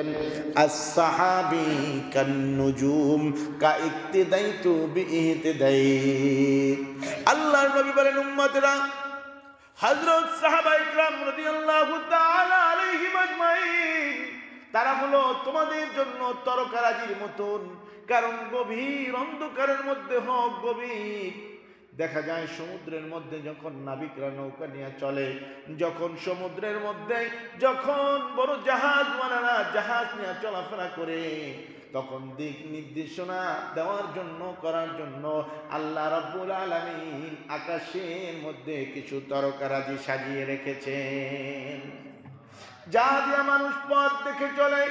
বলেছেন, আস-সাহাবী কান-নুজুম কাইক্তিদাইতু বিইহতিদাই। আল্লাহর নবী বলেন, উম্মতেরা, হযরত সাহাবায়ে কেরাম রাদিয়াল্লাহু তাআলা আলাইহিম আজমাইন, তারা হলো তোমাদের জন্য তরকারাজির মতন। কারণ গভীর অন্ধকারের মধ্যে হোক, গভীর দেখা যায় সমুদ্রের মধ্যে যখন নাবিকরা নৌকা নিয়ে চলে, যখন সমুদ্রের মধ্যে যখন বড় জাহাজওয়ালারা জাহাজ নিয়ে চলাফেরা করে, তখন দিক নির্দেশনা দেওয়ার জন্য করার জন্য আল্লাহ রাব্বুল আলামিন আকাশের মধ্যে কিছু তরকারাজি সাজিয়ে রেখেছেন, যা দিয়ে মানুষ পথ দেখে চলে।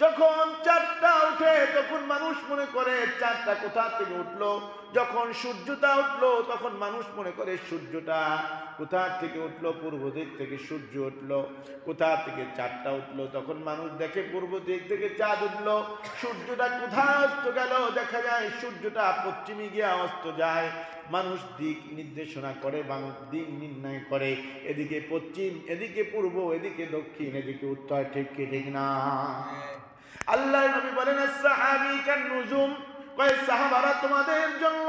যখন চাঁদটা ওঠে তখন মানুষ মনে করে চাঁদটা কোথা থেকে উঠলো, যখন সূর্যটা উঠলো তখন মানুষ মনে করে সূর্যটা কোথা থেকে উঠলো, পূর্ব দিক থেকে সূর্য উঠলো। কোথা থেকে চাঁদটা উঠলো, তখন মানুষ দেখে পূর্ব দিক থেকে চাঁদ উঠলো। সূর্যটা কোথায় অস্ত গেল, দেখা যায় সূর্যটা পশ্চিমে গিয়ে অস্ত যায়। মানুষ দিক নির্দেশনা করে, মানুষ দিক নির্ণয় করে, এদিকে পশ্চিম, এদিকে পূর্ব, এদিকে দক্ষিণ, এদিকে উত্তর। ঠিক কি ঠিক না? আল্লাহর নবী বলেন, আস-সাহাবী কান-নুজুম, কয় সাহাবারা তোমাদের জন্য,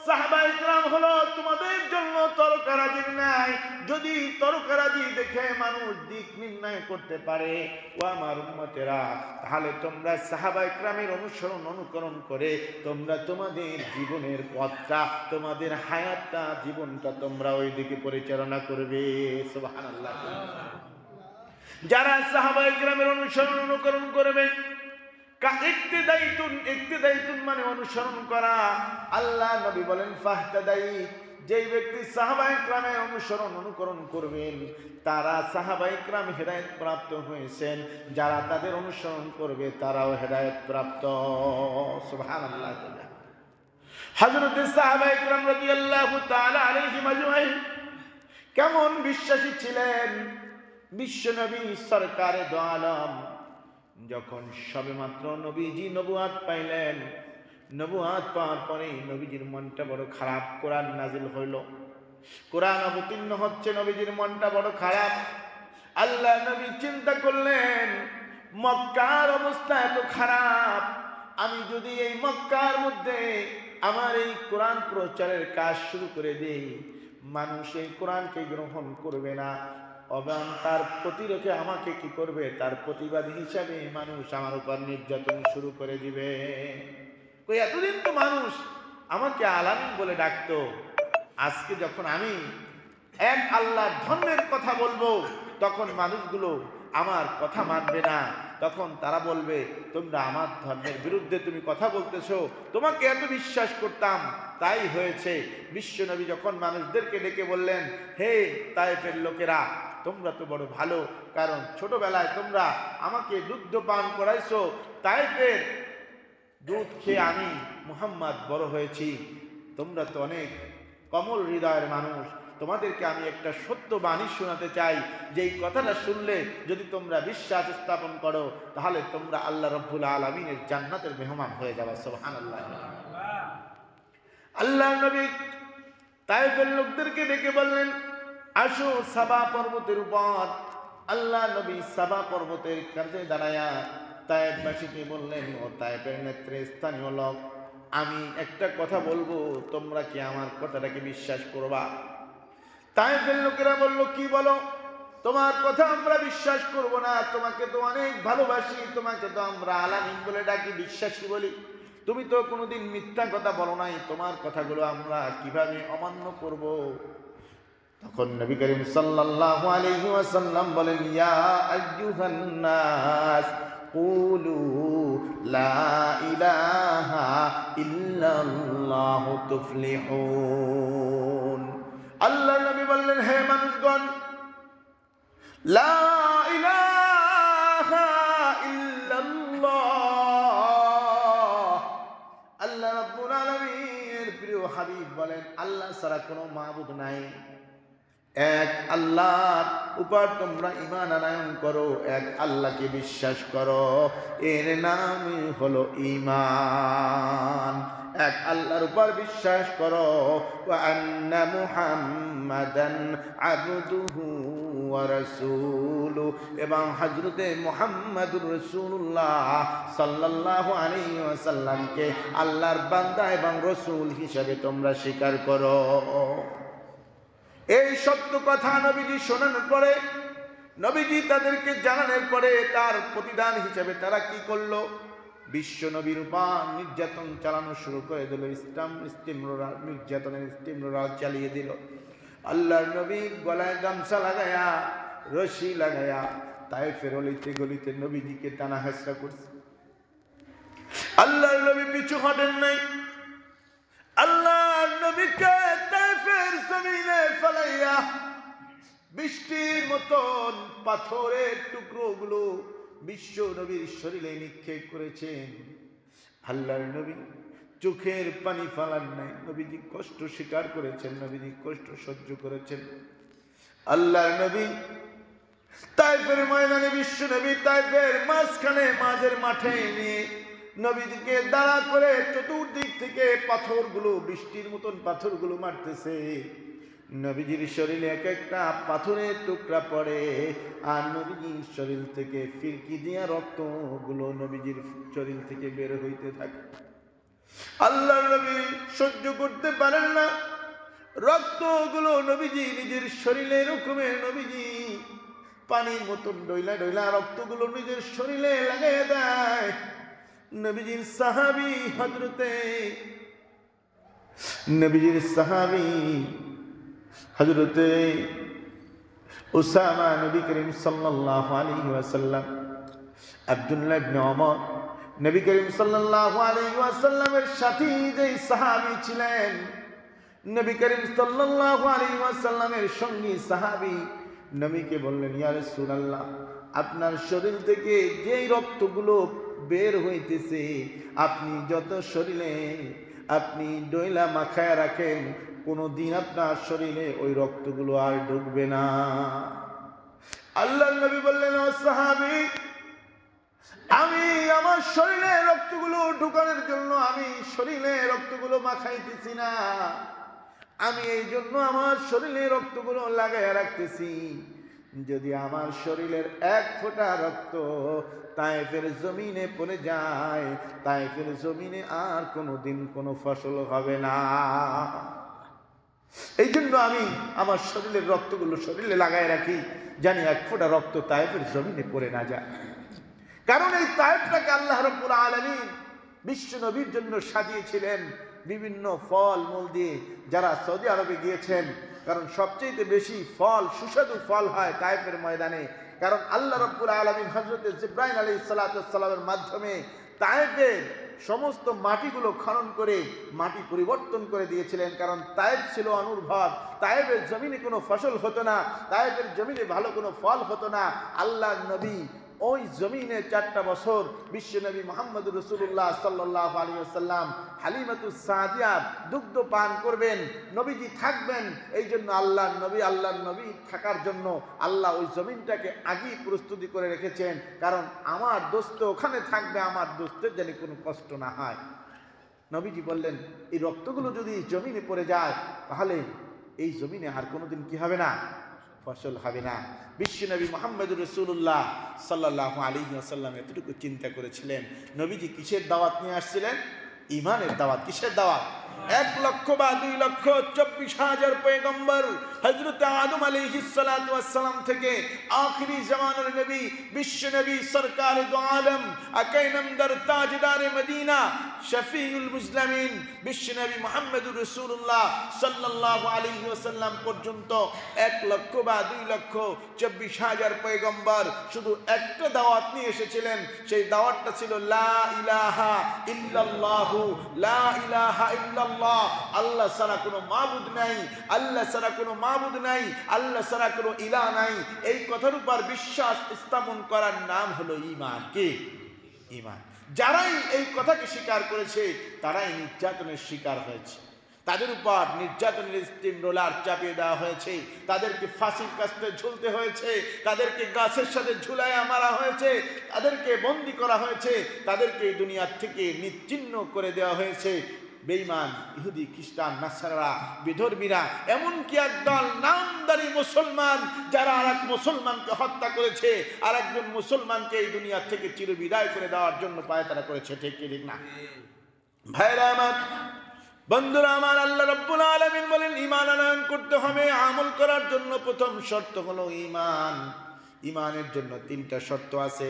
সাহাবায়ে কেরাম হলো তোমাদের জন্য তরকারাজির ন্যায়। যদি তরকারাজি দেখে মানুষ দিক নির্ণয় করতে পারে, ও আমার উম্মতেরা, তাহলে তোমরা সাহাবায়ে কেরামের অনুসরণ অনুকরণ করে তোমরা তোমাদের জীবনের পথটা, তোমাদের হায়াতটা, জীবনটা তোমরা ওই দিকে পরিচালনা করবে। সুবহানাল্লাহ। যারা সাহাবায়ে কেরামের অনুসরণ অনুকরণ করবে, ইক্তিদাইতুন মানে অনুসরণ করা। আল্লাহ নবী বলেন, ফাহতাদাইত, যেই ব্যক্তি সাহাবায়ে কেরামের অনুসরণ অনুকরণ করবেন তারা সাহাবায়ে কেরাম হেদায়েত প্রাপ্ত হয়েছেন, যারা তাদের অনুসরণ করবে তারাও হেদায়েত প্রাপ্ত। সুবহানাল্লাহ। হযরত সাহাবায়ে কেরাম রাদিয়াল্লাহু তাআলা আলাইহিম আজমাইন কেমন বিশ্বাসী ছিলেন! বিশ্বনবী সরকারে দো আলম যখন সবেমাত্র নবীজি নবুয়াত পাইলেন, নবুয়াত পাওয়ার পরে নবীজির মনটা বড় খারাপ। কোরআন নাজিল হইল, কোরআন অবতীর্ণ হচ্ছে, নবীজির মনটা বড় খারাপ। আল্লাহ নবী চিন্তা করলেন, মক্কার অবস্থা এত খারাপ, আমি যদি এই মক্কার মধ্যে আমার এই কোরআন প্রচারের কাজ শুরু করে দিই, মানুষ এই কোরআনকে গ্রহণ করবে না, এবং তার প্রতিরোধে আমাকে কি করবে, তার প্রতিবাদী হিসাবে মানুষ আমার উপর নির্যাতন শুরু করে দিবে। এতদিন তো মানুষ আমাকে আলামিন বলে ডাকতো, আজকে যখন আমি এক আল্লাহর ধর্মের কথা বলবো তখন মানুষগুলো আমার কথা মানবে না, তখন তারা বলবে তোমরা আমার ধর্মের বিরুদ্ধে তুমি কথা বলতেছো, তোমাকে এত বিশ্বাস করতাম তাই হয়েছে। বিশ্বনবী যখন মানুষদেরকে ডেকে বললেন, হে তায়েফের লোকেরা, তোমরা তো বড় ভালো, কারণ ছোটবেলায় তোমরা আমাকে দুগ্ধ পান করাইছো, তায়েফের দুধ খেয়ে আমি মুহাম্মদ বড় হয়েছি, তোমরা তো অনেক কমল হৃদয়ের মানুষ, তোমাদেরকে আমি একটা সত্য বাণী শোনাতে চাই, যেই কথাটা শুনলে যদি তোমরা বিশ্বাস স্থাপন করো তাহলে তোমরা আল্লাহ রাব্বুল আলামিনের জান্নাতের মেহমান হয়ে যাবে। সুবহানাল্লাহ। আল্লাহ নবী তায়েফের লোকদেরকে ডেকে বললেন, আসো সাবা পর্বতের উপর। আল্লাহ নবী সাবা পর্বতের কাছে দাঁড়ায়া তায়েফবাসীকে বললেন, ও তায়েফের নেতৃস্থানীয় লোক, আমি একটা কথা বলবো, তোমরা কি আমার কথাটাকে বিশ্বাস করবা? তায়েফের লোকেরা বলল, কি বলো? তোমার কথা আমরা বিশ্বাস করব না, তোমাকে তো অনেক ভালোবাসি, তোমাকে তো আমরা আলামিন বলে ডাকি, বিশ্বাসী বলি, তুমি তো কোনোদিন মিথ্যা কথা বলো নাই, তোমার কথাগুলো আমরা কিভাবে অমান্য করব? তখন নবী করিম সাল্লাল্লাহু আলাইহি ওয়াসাল্লাম বলেন, ইয়া আইয়ুহান নাস কুলু লা ইলাহা ইল্লাল্লাহু তুফলিহুন। আল্লাহ নবী বললেন, হে মানুষগণ, লা ইলাহা ইল্লাল্লাহ। আল্লাহ রাব্বুল আলামিনের প্রিয় হাবিব বলেন, আল্লাহ ছাড়া কোনো মাবুদ নাই, এক আল্লাহর উপর তোমরা ঈমান আনয়ন করো, এক আল্লাহকে বিশ্বাস করো, এর নামই হলো ঈমান। এক আল্লাহর উপর বিশ্বাস করো, ওয়া আন্না মুহাম্মাদান আবদুহু ওয়া রাসূলুহু, এবং হযরতে মুহাম্মদুর রাসূলুল্লাহ সাল্লাল্লাহু আলাইহি ওয়াসাল্লামকে আল্লাহর বান্দা এবং রাসূল হিসেবে তোমরা স্বীকার করো। এই সত্য কথা নবীজি শোনানোর পরে, নবীজি তাদেরকে জানানোর পরে তার প্রতিদান হিসেবে তারা কি করলো? বিশ্ব নবীর উপর নির্যাতন চালানো শুরু করে দিল। নির্যাতনের স্টিমরোলার চালিয়ে দিল। আল্লাহর নবী গলায় গামছা লাগায়া, রশি লাগায়া তায়েফের অলিতে গলিতে নবীজিকে টানা হেঁচড়া করছে। আল্লাহর নবী পিছু হটেন নাই। আল্লাহর নবীকে তায়েফের জমিনে ফেলাইয়া বৃষ্টির মতন পাথরের টুকরোগুলো বিশ্ব নবীর শরীরে নিক্ষেপ করেছেন। আল্লাহর নবী চোখের পানি ফালান নাই। নবীজি কষ্ট স্বীকার করেছেন, নবীজি কষ্ট সহ্য করেছেন। আল্লাহর নবী তায়েফের ময়দানে, বিশ্ব নবী তায়েফের মাঝখানে, মাঝের মাঠে নিয়ে নবীজিকে দাঁড়া করে চতুর্দিক থেকে পাথরগুলো, বৃষ্টির মতন পাথরগুলো মারতেছে। নবীজির শরীরে এক একটা পাথরের টুকরা পড়ে, আর নবীজির শরীর থেকে ফিরকি দিয়া রক্তগুলো নবীজির শরীর থেকে বের হইতে থাকে। আল্লাহ নবী সহ্য করতে পারেন না, রক্তগুলো নবীজি নিজের শরীরে রকমের, নবীজি পানির মতন ডইলা ডইলা রক্তগুলো নিজের শরীরে লাগাই দেয়। নবীজির সাহাবী হযরতে উসামা, নবী করিম সাল্লাল্লাহু আলাইহি ওয়াসাল্লাম, আব্দুল্লাহ ইবনে ওমর, নবী করিম সাল্লাল্লাহু আলাইহি ওয়াসাল্লামের সাথী যেই সাহাবী ছিলেন, নবী করিম সাল্লাল্লাহু আলাইহি ওয়াসাল্লামের সঙ্গী সাহাবী নবীকে বললেন, ইয়া রাসূলুল্লাহ, আপনার শরীর থেকে যেই রক্তগুলো বের হইতেছে, আপনি যত শরীরে আপনি ডইলা মাখায় রাখেন, কোনদিন আপনার শরীরে ওই রক্তগুলো আর ঢুকবে না। আল্লাহর নবী বললেন, ও সাহাবী, আমি আমার শরীরে রক্তগুলো ঢুকানোর জন্য আমি শরীরে রক্তগুলো মাখাইতেছি না, আমি এই জন্য আমার শরীরে রক্তগুলো লাগাইয়া রাখতেছি। যদি আমার শরীরের এক ফোঁটা রক্ত তায়েফের জমিনে পড়ে যায়, তায়েফের জমিনে আর কোনোদিন কোনো ফসল হবে না। এই জন্য আমি আমার শরীরের রক্তগুলো শরীরে লাগাই রাখি, জানি এক ফোঁটা রক্ত তায়েফের জমিনে পড়ে না যায়। কারণ এই তায়েফটাকে আল্লাহ রাব্বুল আলামিন বিশ্ব নবীর জন্য সাজিয়েছিলেন বিভিন্ন ফল মূল দিয়ে। যারা সৌদি আরবে গিয়েছেন, কারণ সবচেয়ে বেশি ফল, সুস্বাদু ফল হয় তায়েফের ময়দানে। কারণ আল্লাহ রাব্বুল আলামিন হযরত জিবরাইল আলাইহিস সালাতু ওয়াস সালামের মাধ্যমে তায়েফের সমস্ত মাটিগুলো খনন করে মাটি পরিবর্তন করে দিয়েছিলেন। কারণ তায়েফ ছিল অনুর্বর, তায়েফের জমিনে কোনো ফসল হতো না, তায়েফের জমিনে ভালো কোনো ফল হতো না। আল্লাহর নবী ওই জমিনে 4টা বছর বিশ্বনবী মুহাম্মদুর রাসূলুল্লাহ সাল্লাল্লাহু আলাইহি ওয়াসাল্লাম হালিমাতুস সাদিয়ার দুগ্ধ পান করবেন, নবীজি থাকবেন। এই জন্য আল্লাহর নবী থাকার জন্য আল্লাহ ওই জমিনটাকে আগেই প্রস্তুতি করে রেখেছেন। কারণ আমার দোস্ত ওখানে থাকবে, আমার দোস্তের যেন কোনো কষ্ট না হয়। নবীজি বললেন, এই রক্তগুলো যদি জমিনে পড়ে যায়, তাহলে এই জমিনে আর কোনোদিন কি হবে না, ফসল হবে না। বিশ্বনবী মুহাম্মদুর রাসূলুল্লাহ সাল্লাল্লাহু আলাইহি ওয়াসাল্লাম এতটুকু চিন্তা করেছিলেন। নবীজি কিসের দাওয়াত নিয়ে আসছিলেন? ঈমানের দাওয়াত। কিসের দাওয়াত? 1 লক্ষ বা 2 লক্ষ 24,000 পয়গম্বর হযরত আদম আলাইহিস সালাতু ওয়াস সালাম থেকে আখিরি জামানার নবী বিশ্বনবী সরকার দু আলম আকাইনামদার তাজদার মদিনা শফিউল মুসলিমিন বিশ্বনবী মুহাম্মদুর রাসূলুল্লাহ সাল্লাল্লাহু আলাইহি ওয়াসাল্লাম পর্যন্ত 1 লক্ষ বা 2 লক্ষ 24,000 পয়গম্বর শুধু একটা দাওয়াত নিয়ে এসেছিলেন। সেই দাওয়াতটা ছিল লা ইলাহা ইল্লাল্লাহু, লা ইলাহা ইল্লাল্লাহ, আল্লাহ ছাড়া কোনো মাবুদ নাই, আল্লাহ ছাড়া কোনো মাবুদ নাই, আল্লাহ ছাড়া কোনো ইলাহ নাই। এই কথার উপর বিশ্বাস স্থাপন করার নাম হলো ঈমান। কি? ঈমান। যারাই এই কথাকে স্বীকার করেছে তারাই নির্যাতনের শিকার হয়েছে। তাদের উপর নির্যাতনের স্টিম রোলার চাপিয়ে দেওয়া হয়েছে, তাদেরকে ফাঁসির কাস্তে ঝুলতে হয়েছে, তাদেরকে গাছের সাথে ঝুলাইয়া মারা হয়েছে, তাদেরকে বন্দী করা হয়েছে, তাদেরকে দুনিয়ার থেকে নিশ্চিহ্ন করে দেওয়া হয়েছে। বেঈমান ইহুদি খ্রিস্টান নাসারা বিধর্মীরা এমনকি একদল নামদারি মুসলমান যারা আরেক মুসলমানকে হত্যা করেছে, আর একজন মুসলমানকে এই দুনিয়া থেকে চিরবিদায় করে দেওয়ার জন্য পায়তারা করেছে। ঠিক কি ঠিক না ভাইরা আমার, বন্ধুরা আমার, আল্লাহ রাব্বুল আলামিন বলেন ঈমান আনয়ন করতে হবে। আমল করার জন্য প্রথম শর্ত হলো ঈমান। ঈমানের জন্য তিনটা শর্ত আছে।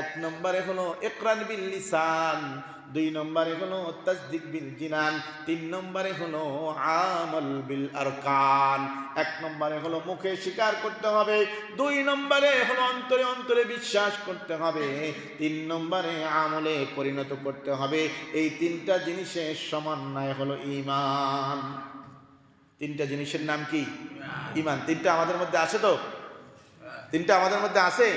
এক নম্বরে হলো ইকরার বিল লিসান, দুই নম্বরে হলো তাসদিক বিল জিনান, তিন নম্বরে হলো আমল বিল আরকান। এক নম্বরে হলো মুখে স্বীকার করতে হবে, দুই নম্বরে হলো অন্তরে অন্তরে বিশ্বাস করতে হবে, তিন নম্বরে আমলে পরিণত করতে হবে। এই তিনটা জিনিসের সমন্বয় হলো ঈমান। তিনটা জিনিসের নাম কি? ঈমান। তিনটা আমাদের মধ্যে আছে তো? তিনটা আমাদের মধ্যে আছে।